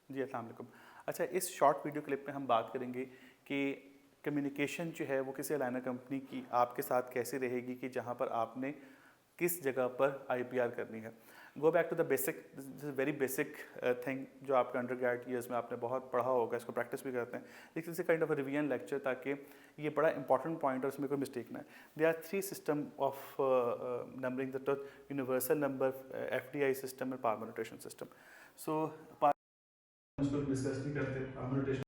जी अस्सलाम वालेकुम। अच्छा, इस शॉर्ट वीडियो क्लिप में हम बात करेंगे कि कम्युनिकेशन जो है वो किसी अलाइनर कंपनी की आपके साथ कैसे रहेगी कि जहाँ पर आपने किस जगह पर IPR करनी है। Go back to the basic, very basic thing जो आपके अंडर ग्रेजुएट ईयर्स में आपने बहुत पढ़ा होगा, इसको प्रैक्टिस भी करते हैं, लेकिन इसे काइंड ऑफ रिवीजन लेक्चर ताकि ये बड़ा इंपॉर्टेंट पॉइंट और इसमें कोई मिस्टेक ना है। They are 3 system of numbering the ट्रुथ: यूनिवर्सल नंबर, FDI सिस्टम और परम्यूटेशन सिस्टम। सो उसको डिस्कस नहीं करते। परम्यूटेशन,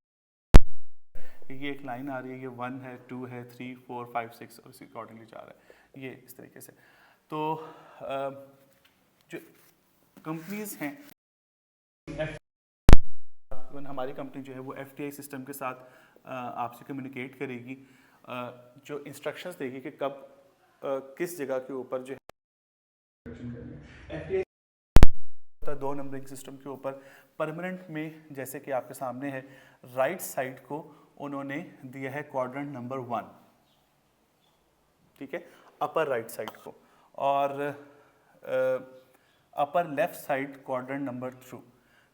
ये एक लाइन आ रही है, ये 1 है, 2 है, 3, 4, 5, 6 और इसी अकॉर्डिंगली जा रहा है, ये इस तरीके से। तो जो कंपनीज हैं, इवन हमारी कंपनी जो है वो FDI सिस्टम के साथ आपसे कम्युनिकेट करेगी, जो इंस्ट्रक्शंस देगी कि कब किस जगह के ऊपर जो है FDI 2 नंबरिंग सिस्टम के ऊपर परमानेंट में, जैसे कि आपके सामने है, राइट साइड को उन्होंने दिया है क्वाड्रेंट नंबर 1, ठीक है, अपर राइट साइड को, और upper left side quadrant number 2।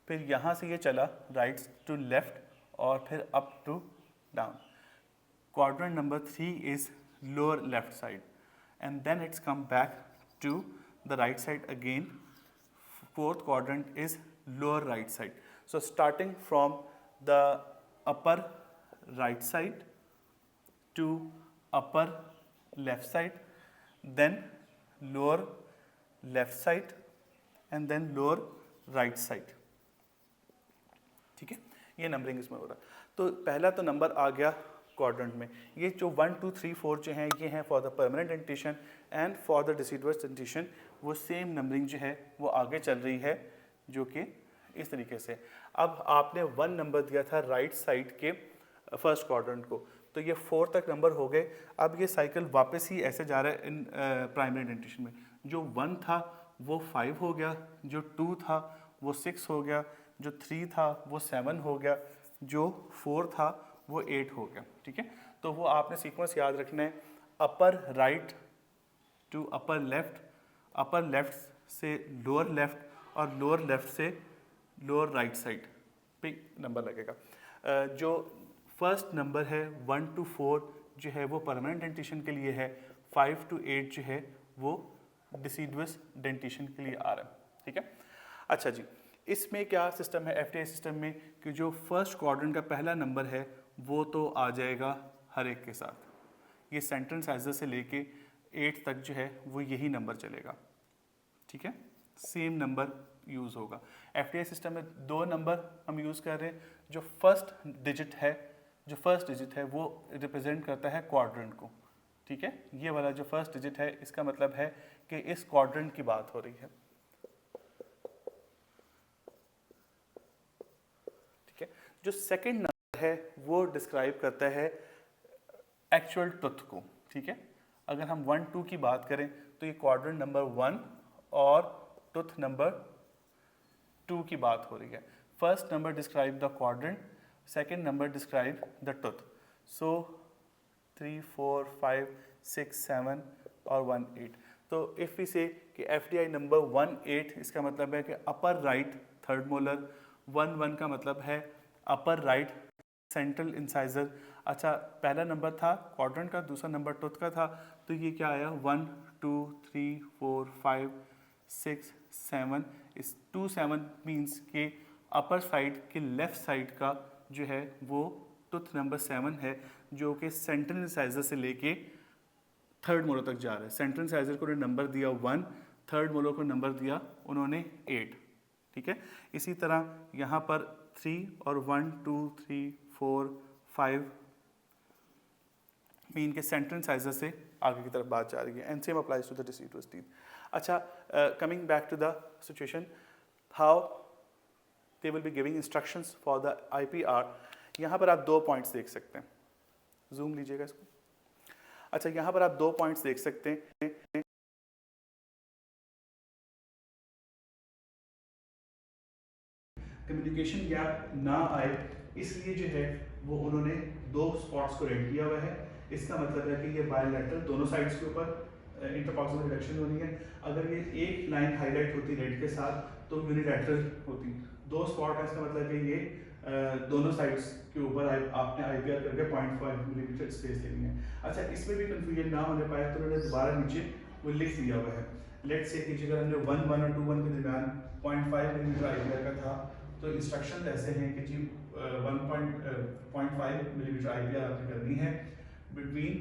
फिर यहाँ से ये चला राइट टू लेफ्ट और फिर up to down. Quadrant number 3 is lower left side, and then it's come back to the right side again. Fourth quadrant is lower right side. So starting from the upper right side to upper left side, then lower left side and then lower right side. ठीक है, ये numbering इसमें हो रहा है। तो पहला तो नंबर आ गया क्वाड्रेंट में। ये जो 1, 2, 3, 4 जो हैं, ये हैं for the permanent dentition, and for the deciduous dentition वो सेम नंबरिंग जो है वो आगे चल रही है, जो कि इस तरीके से। अब आपने 1 नंबर दिया था राइट साइड के फर्स्ट क्वाड्रेंट को, तो ये 4 तक नंबर हो गए। अब ये साइकिल वापस ही ऐसे जा रहा है इन प्राइमरी डेंटिशन में। जो 1 था वो 5 हो गया, जो 2 था वो 6 हो गया, जो 3 था वो 7 हो गया, जो 4 था वो 8 हो गया, ठीक है। तो वो आपने सीक्वेंस याद रखना है, upper right to upper left से लोअर लेफ्ट और लोअर लेफ्ट से लोअर राइट साइड पे नंबर लगेगा। जो फर्स्ट नंबर है 1 to 4 जो है वो परमानेंट डेंटिशन के लिए है, 5 to 8 जो है वो डिसिडुअस डेंटिशन के लिए आ रहा है, ठीक है। अच्छा जी, इसमें क्या सिस्टम है FDI सिस्टम में कि जो फर्स्ट क्वाड्रेंट का पहला नंबर है वो तो आ जाएगा हर एक के साथ। ये सेंट्रल इंसाइजर से लेके 8 तक जो है वो यही नंबर चलेगा, ठीक है, सेम नंबर यूज़ होगा। FDI सिस्टम में 2 नंबर हम यूज़ कर रहे हैं। जो फर्स्ट डिजिट है वो रिप्रेजेंट करता है क्वाड्रेंट को, ठीक है। ये वाला जो फर्स्ट डिजिट है इसका मतलब है कि इस क्वाड्रेंट की बात हो रही है, ठीक है। जो सेकंड नंबर है वो डिस्क्राइब करता है एक्चुअल ट्रुथ को, ठीक है। अगर हम 1, 2 की बात करें तो ये क्वाड्रेंट नंबर 1 और ट्रुथ नंबर 2 की बात हो रही है। First number describe the quadrant, second number describe the truth. सो 3, 4, 5, 6, 7 और 1, 8। तो इफ़ वी से कि FDI नंबर 1, 8 इसका मतलब है कि अपर राइट थर्ड मोलर, 1, 1 का मतलब है अपर राइट सेंट्रल इंसाइजर। अच्छा, पहला नंबर था क्वाड्रेंट का, दूसरा नंबर ट्रुथ का था, तो ये क्या आया 1, 2, 3, 4, 5, 6, 7। इस 2, 7 मीन्स के अपर साइड के लेफ्ट साइड का जो है वो ट्रुथ नंबर 7 है, जो कि सेंट्रल इंसाइजर से लेके थर्ड मोलर तक जा रहा है। सेंट्रल इंसाइजर को उन्होंने नंबर दिया 1, थर्ड मोलर को नंबर दिया उन्होंने 8, ठीक है। इसी तरह यहाँ पर 3 और 1, 2, 3, 4, 5 मीन के सेंट्रल इंसाइजर से आगे की तरफ बात जा रही है, and same applies to the deciduous teeth. अच्छा, coming back to the situation how they will be giving instructions for the IPR। यहाँ पर आप 2 पॉइंट्स देख सकते हैं, जूम लीजिएगा इसको। अच्छा, यहाँ पर आप 2 पॉइंट्स देख सकते हैं। कम्युनिकेशन गैप ना आए इसलिए जो है वो उन्होंने 2 स्पॉट्स को रेड किया हुआ है। इसका मतलब है कि ये बायलैटरल दोनों साइड्स के ऊपर इंटरप्रॉक्सिमल रिडक्शन होनी है। अगर ये एक लाइन हाईलाइट होती रेड के साथ तो यूनिलैटरल होती, 2 स्पॉट है, इसका मतलब कि ये दोनों साइड्स के ऊपर आपने IPR करके 0.5 मिलीमीटर स्पेस लेनी है। अच्छा, इसमें भी कंफ्यूजन ना होने पाए तो उन्होंने दोबारा नीचे वो लिख दिया हुआ है। लेट्स से कि अगर हमने 1 1 और 2 1 के दरमियान 0.5 मिलीमीटर IPR का था, तो इंस्ट्रक्शन ऐसे हैं कि जी 1.5 मिलीमीटर IPR आपने करनी है बिटवीन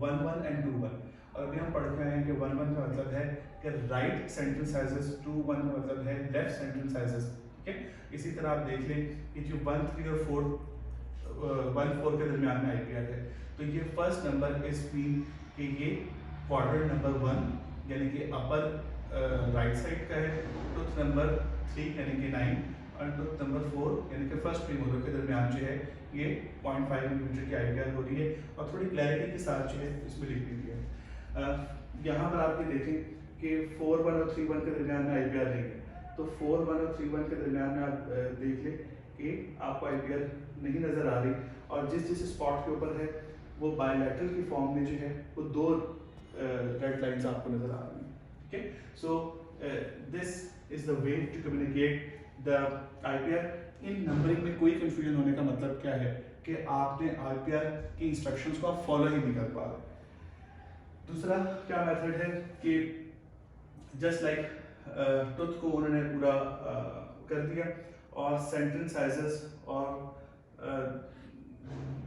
1 1 एंड 2 1। और अभी हम पढ़ के आए हैं कि 1 1 का मतलब है कि राइट सेंट्रल साइजेस, 2 1 का मतलब है लेफ्ट सेंट्रल साइजेस। ठीक है, इसी तरह आप देख लें कि जो 1 3 और 4 1 4 के दरमियान में IPR है, तो ये फर्स्ट नंबर इज मीन कि ये क्वाड्रेंट नंबर 1 यानी कि अपर राइट साइड का है, टूथ नंबर 3 यानी कि 9 और टूथ नंबर 4 यानी कि फर्स्ट प्रीमोलर के दरमियान जो है ये 0.5 मिलीमीटर की IPR हो रही है। और थोड़ी क्लैरिटी के साथ जो है इसमें लिख दी है। यहाँ पर आप ये देखें कि 4 1 और 3 1 के दरमियान में IPR नहीं है, तो 4 1 और 3 1 के दरमियान में आप देख लें कि आपको IPR नहीं नज़र आ रही, और जिस जिस स्पॉट के ऊपर है वो बायलैटरल की फॉर्म में जो है वो 2 रेड लाइंस आपको नज़र आ रही हैं। ठीक है, so this is the way to communicate the IPR। इन नंबरिंग में कोई कंफ्यूजन होने का मतलब क्या है कि आपने IPR की इंस्ट्रक्शंस को आप फॉलो ही नहीं कर पा रहे। दूसरा क्या मेथड है कि जस्ट लाइक टूथ को उन्होंने पूरा कर दिया और सेंट्रल साइजेस और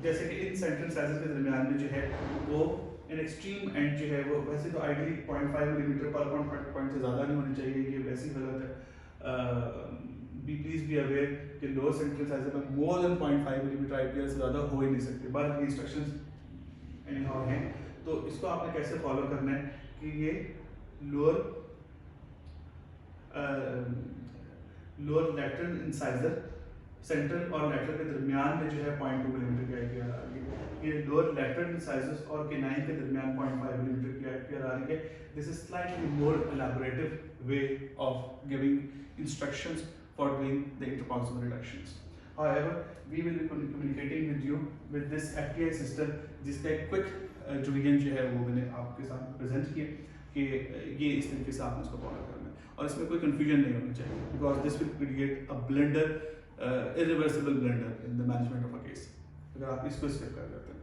जैसे कि इन सेंट्रल साइजेस के दरमियान में जो है वो इन एक्सट्रीम एंड जो है वो वैसे तो आइडियली 0.5 मिलीमीटर पर पॉइंट से ज़्यादा नहीं होनी चाहिए, ये वैसी गलत है। बी प्लीज बी अवेयर कि लोअर सेंट्रल साइज में मोर देन 0.5 मिलीमीटर IPR से ज़्यादा हो ही नहीं सकते, बट इंस्ट्रक्शंस एनीहाउ हैं। तो इसको आपने कैसे फॉलो करना है कि ये लोअर लैटरल इंसाइजर सेंट्रल और लैटरल के दरमियान में जो है 0.2 मिलीमीटर की IPR आ रही है। ये लोअर लैटरल इंसाइजर्स और केनाइन के दरमियान 0.5 मिलीमीटर की IPR आ रही है। This is slightly more elaborative way of giving instructions for doing the interproximal reductions. However, we will be communicating with you with this FTI system, जिसका एक quick revision जो है वो मैंने आपके साथ प्रेजेंट किया कि ये इस तरीके से आपने इसको फॉलो करना है, और इसमें कोई कंफ्यूजन नहीं होनी चाहिए, because this will create a blender, irreversible blender in the management of a case, अगर आप इसको स्किप कर देते हैं।